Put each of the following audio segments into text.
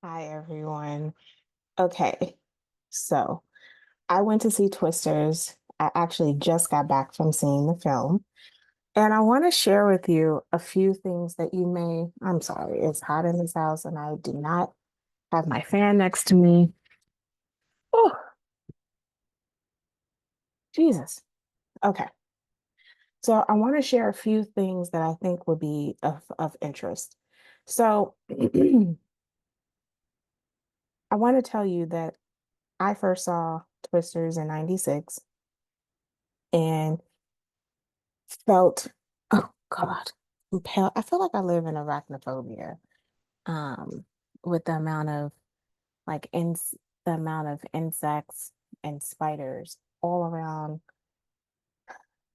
Hi, everyone. Okay, so I went to see Twisters. I actually just got back from seeing the film, and I want to share with you a few things that you may. I'm sorry, it's hot in this house, and I do not have my fan next to me. Oh, Jesus. Okay, so I want to share a few things that I think would be of interest. So I want to tell you that I first saw Twisters in '96 and felt, oh God, compelled. I feel like I live in arachnophobia. Um, with the amount of the amount of insects and spiders all around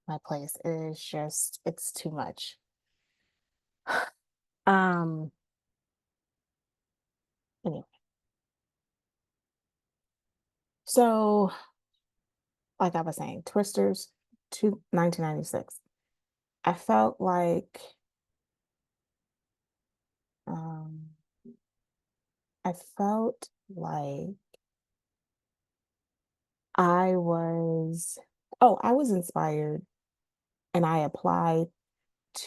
my place. It is just, it's too much. Um, anyway, so like I was saying, Twisters to 1996. I felt like um I felt like I was I was inspired and I applied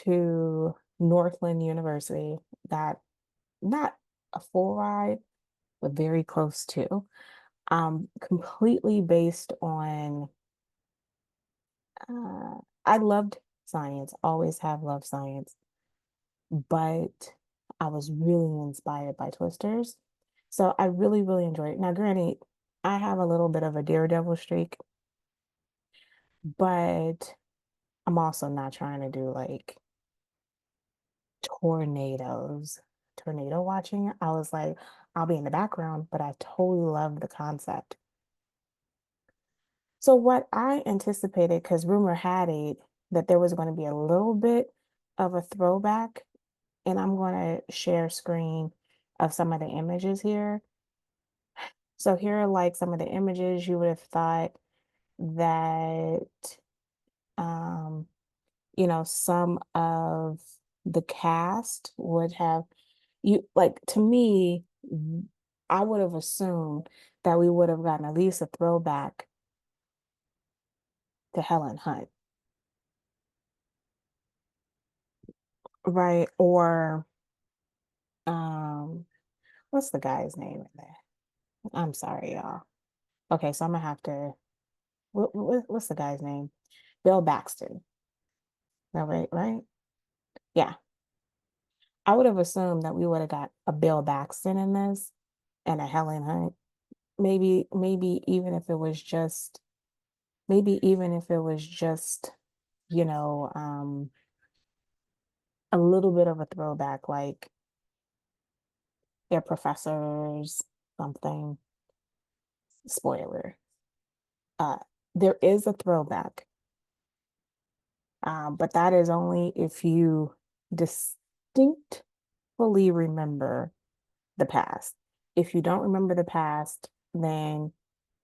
to Northland University. Got not a full ride, but very close to. Completely based on I loved science, always have loved science, but I was really inspired by Twisters. So I really, really enjoyed it. Now, granted, I have a little bit of a daredevil streak, but I'm also not trying to do like tornadoes, tornado watching. I was like, I'll be in the background, but I totally love the concept. So what I anticipated, because rumor had it that there was going to be a little bit of a throwback, and I'm going to share screen of some of the images here. So here are like some of the images you would have thought that um, some of the cast would have you like to me, I would have assumed that we would have gotten at least a throwback to Helen Hunt, right? Or um, what's the guy's name in there? I'm sorry, y'all. Okay, so I'm gonna have to. What's the guy's name? Bill Baxton. That right, right? Yeah. I would have assumed that we would have got a Bill Baxton in this and a Helen Hunt. Maybe even if it was just maybe even if it was just, you know, a little bit of a throwback, like their professors, something. Spoiler. Uh, there is a throwback, but that is only if you distinctly remember the past. If you don't remember the past, then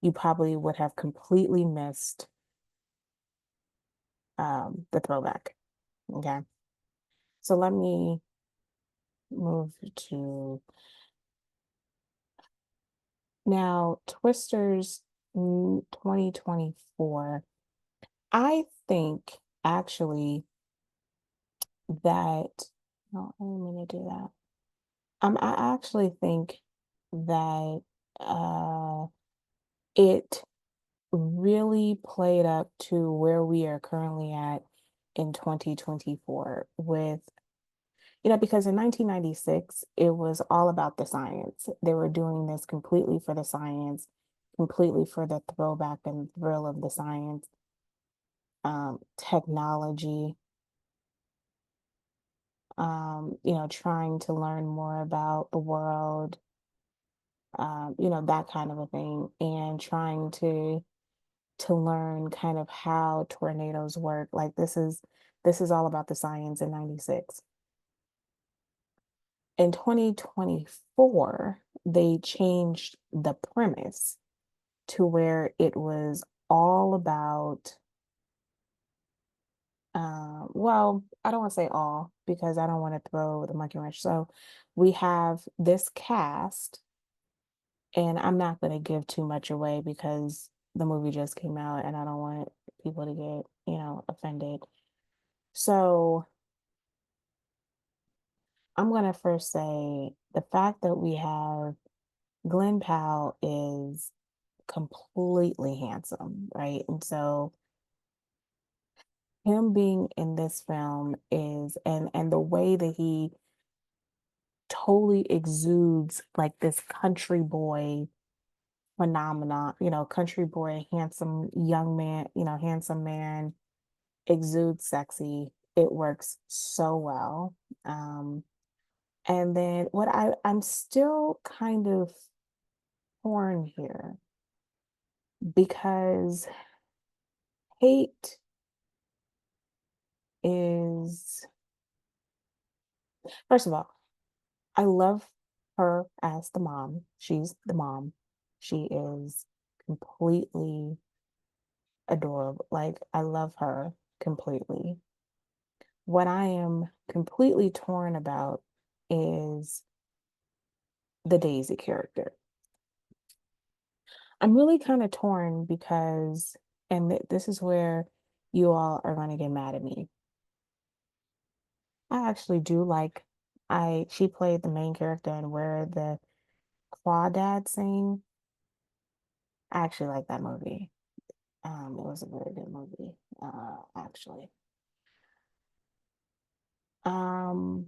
you probably would have completely missed the throwback. Okay. So let me move to now Twisters 2024. I think actually that, no, I didn't mean to do that. I actually think that uh, it really played up to where we are currently at in 2024 with, because in 1996, it was all about the science. They were doing this completely for the science, completely for the throwback and thrill of the science, technology, trying to learn more about the world, that kind of a thing, and trying to learn kind of how tornadoes work. Like this is all about the science in 96. In 2024, they changed the premise to where it was all about well, I don't want to say all because I don't want to throw the monkey wrench. So we have this cast And I'm not going to give too much away because the movie just came out and I don't want people to get, offended. So I'm going to first say the fact that we have Glenn Powell is completely handsome, right? And so him being in this film is and the way that he totally exudes like this country boy phenomenon, country boy, handsome young man, handsome man, exudes sexy. It works so well. Um, and then I'm still kind of torn here because Kate is, first of all, I love her as the mom. She's the mom. She is completely adorable. Like, I love her completely. What I am completely torn about is the Daisy character. I'm really kind of torn because, and this is where you all are going to get mad at me. I actually do like, she played the main character in Where the Crawdads Sing. I actually like that movie. It was a very good movie, actually. Um,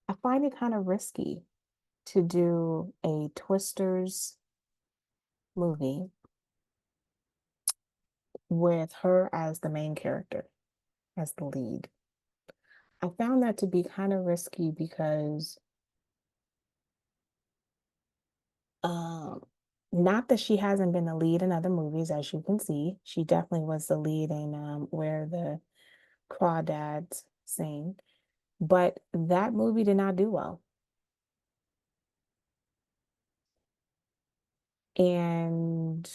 I find it kind of risky to do a Twisters movie with her as the main character, as the lead. I found that to be kind of risky because um not that she hasn't been the lead in other movies, as you can see. She definitely was the lead in Where the Crawdads Sing, but that movie did not do well. And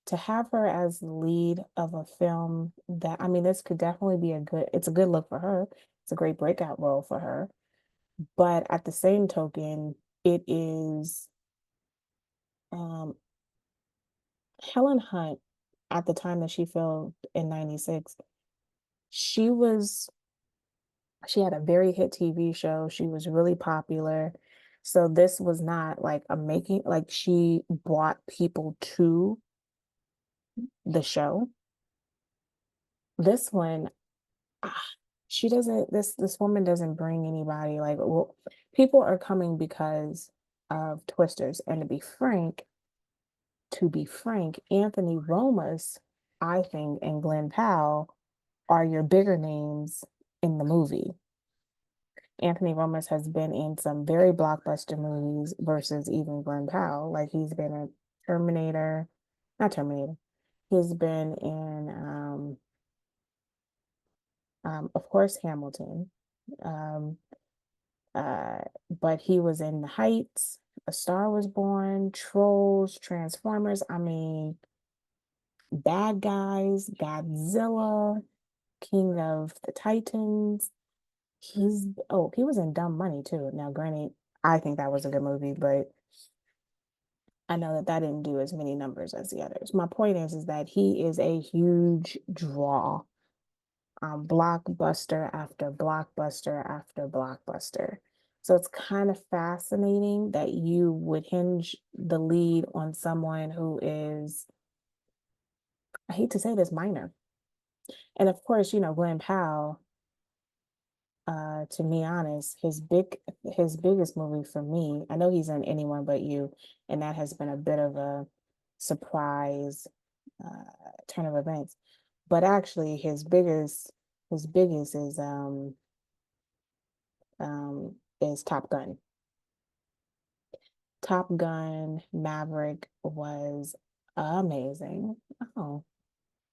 to have her as the lead of a film that, I mean, this could definitely be it's a good look for her. It's a great breakout role for her. But at the same token, it is um, Helen Hunt at the time that she filmed in 96. She was, she had a very hit TV show. She was really popular. So this was not like like she brought people to the show. This one, ah, she doesn't, this woman doesn't bring anybody like, well, people are coming because of Twisters. And to be frank, Anthony Romas, I think, and Glenn Powell are your bigger names in the movie. Anthony Romas has been in some very blockbuster movies versus even Glenn Powell. Like, he's been a Terminator, not Terminator. He's been in of course, Hamilton. Um, uh, but he was in The Heights, A Star Was Born, Trolls, Transformers. I mean, Bad Guys, Godzilla, King of the Titans. He was in Dumb Money too. Now, granted, I think that was a good movie, but I know that that didn't do as many numbers as the others. My point is that he is a huge draw, blockbuster after blockbuster after blockbuster. So it's kind of fascinating that you would hinge the lead on someone who is, I hate to say this, minor. And of course, Glenn Powell, to be honest, his biggest movie for me, I know he's in Anyone But You, and that has been a bit of a surprise turn of events. But actually his biggest is Top Gun. Top Gun Maverick was amazing. Oh,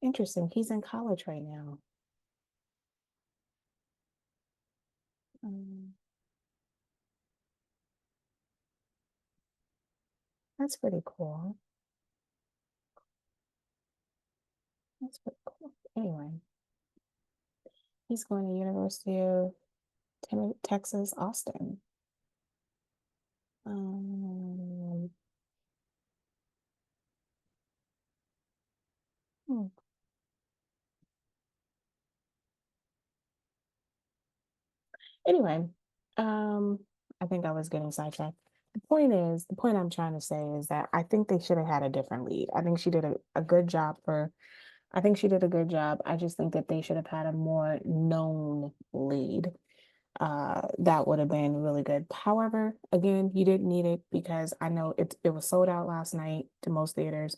interesting. He's in college right now. Um, that's pretty cool. That's pretty cool. Anyway, he's going to University of Texas, Austin. Hmm. Anyway, um, I think I was getting sidetracked. The point I'm trying to say is that I think they should have had a different lead. I think she did a good job for, I think she did a good job. I just think that they should have had a more known lead. That would have been really good. However, again, you didn't need it because I know it was sold out last night to most theaters.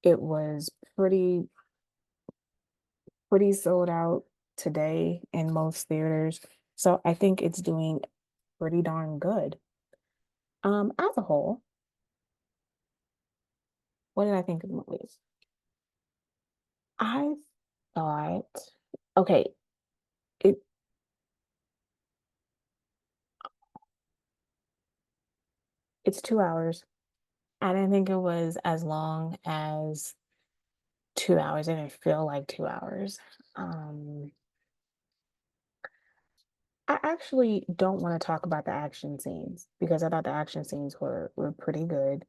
It was pretty sold out today in most theaters. So I think it's doing pretty darn good. As a whole, what did I think of the movies? I thought, okay, it it's 2 hours. I didn't think it was as long as 2 hours. It didn't feel like 2 hours. Um, I actually don't want to talk about the action scenes because I thought the action scenes were pretty good.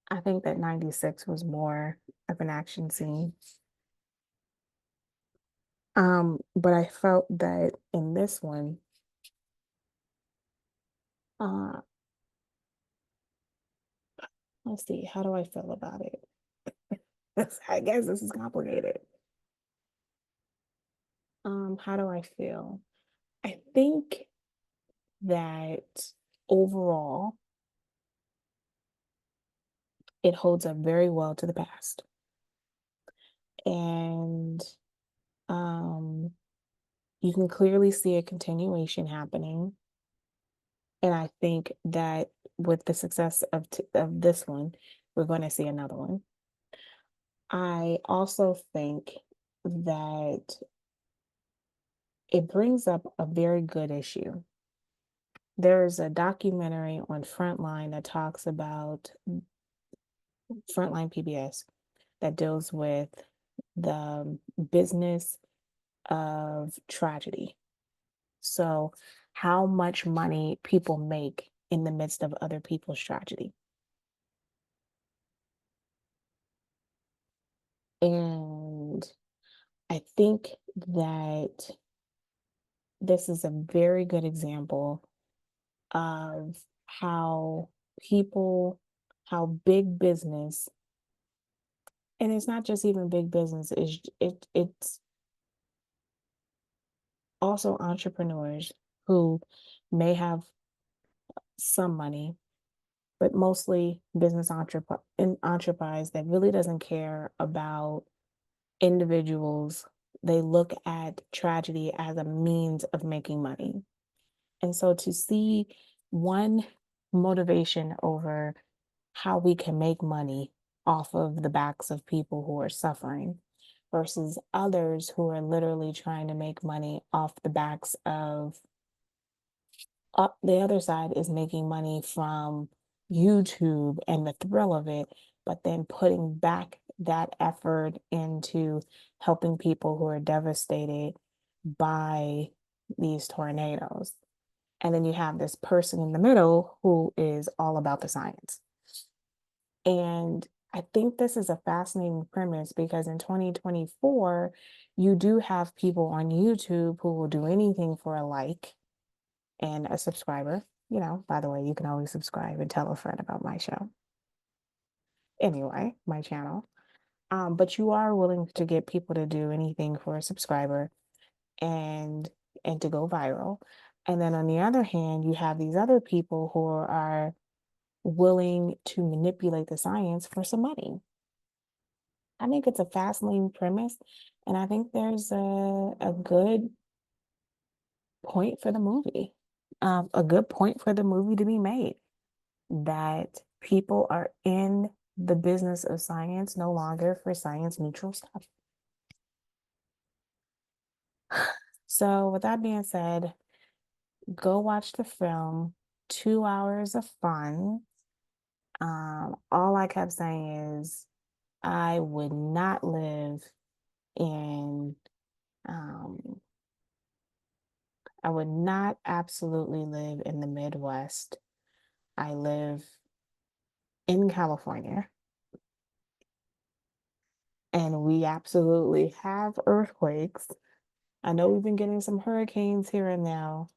I think that 96 was more of an action scene. But I felt that in this one, uh, let's see, how do I feel about it? I guess this is complicated. How do I feel? I think that overall, it holds up very well to the past. And um, you can clearly see a continuation happening. And I think that with the success of this one, we're going to see another one. I also think that it brings up a very good issue. There's a documentary on Frontline that talks about Frontline PBS that deals with the business of tragedy. So, how much money people make in the midst of other people's tragedy. And I think that this is a very good example of how people, how big business, and it's not just even big business, it's also entrepreneurs who may have some money, but mostly business enterprise that really doesn't care about individuals. They look at tragedy as a means of making money. And so to see one motivation over how we can make money off of the backs of people who are suffering versus others who are literally trying to make money off the backs of the other side is making money from YouTube and the thrill of it, but then putting back that effort into helping people who are devastated by these tornadoes. And then you have this person in the middle who is all about the science. And I think this is a fascinating premise because in 2024, you do have people on YouTube who will do anything for a like and a subscriber. You know, by the way, you can always subscribe and tell a friend about my show. Anyway, my channel. But you are willing to get people to do anything for a subscriber and to go viral. And then on the other hand, you have these other people who are willing to manipulate the science for some money. I think it's a fascinating premise, and I think there's a good point for the movie. A good point for the movie to be made that people are in the business of science no longer for science neutral stuff. So, with that being said, go watch the film. 2 hours of fun. All I kept saying is I would not live in um I would not absolutely live in the Midwest. I live in California. and we absolutely have earthquakes. I know we've been getting some hurricanes here and now,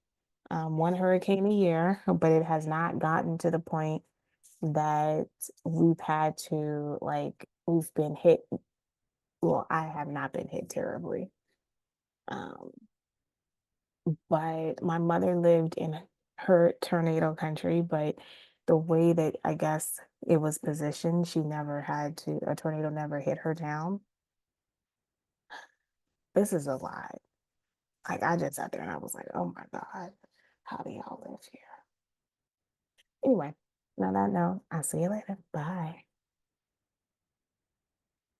one hurricane a year, but it has not gotten to the point that we've had to, like, we've been hit. Well, I have not been hit terribly. Um, but my mother lived in her tornado country, but the way that I guess it was positioned, she never had to, a tornado never hit her town. This is a lot. Like, I just sat there and I was like, oh my God, how do y'all live here? Anyway, on that note, I'll see you later. Bye.